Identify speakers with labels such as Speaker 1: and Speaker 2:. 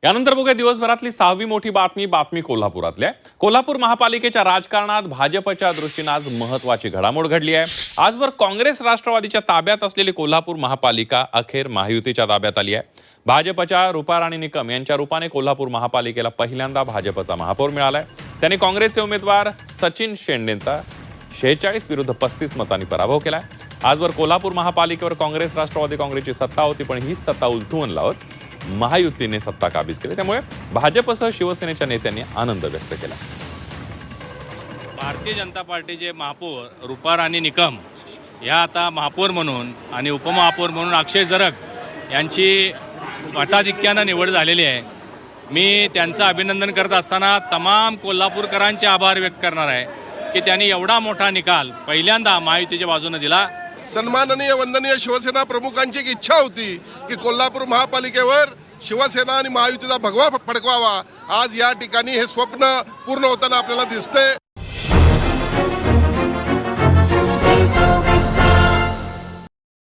Speaker 1: यानंतर बघूया दिवसभरातली 6वी मोठी बातमी कोल्हापुरातल्या कोल्हापूर महापालिकेच्या राजकारणात भाजपच्या दृष्टीने आज महत्त्वाची घडामोड घडली आहे। आजवर काँग्रेस राष्ट्रवादीच्या ताब्यात असलेली कोल्हापूर महापालिका अखेर महायुतीच्या ताब्यात आली आहे। भाजपच्या रुपाराणी निकम यांच्या रूपाने कोल्हापूर महापालिकेला पहिल्यांदा भाजपचा महापौर मिळालाय। त्यांनी काँग्रेसचे उमेदवार सचिन शेंडेंचा 46 विरुद्ध 35 मतांनी पराभव केलाय। आजवर कोल्हापूर महापालिकेवर काँग्रेस राष्ट्रवादी काँग्रेसची सत्ता होती, पण ही सत्ता उलथवून लावत महायुतीने सत्ता काबीज केली। त्यामुळे भाजपसह शिवसेनेच्या नेत्यांनी आनंद व्यक्त केला।
Speaker 2: भारतीय जनता पार्टीचे महापौर रुपाराणी निकम या आता महापौर म्हणून आणि उपमहापौर म्हणून अक्षय जरग यांची मताधिक्यानं निवड झालेली आहे। मी त्यांचं अभिनंदन करत असताना तमाम कोल्हापूरकरांचे आभार व्यक्त करणार आहे की त्यांनी एवढा मोठा निकाल पहिल्यांदा महायुतीच्या बाजूने दिला।
Speaker 3: सन्माननीय वंदनीय शिवसेना प्रमुखांची एक इच्छा होती की कोल्हापूर महापालिकेवर शिवसेना आणि महायुतीचा भगवा फडकवावा। आज या ठिकाणी हे स्वप्न पूर्ण होताना आपल्याला दिसते।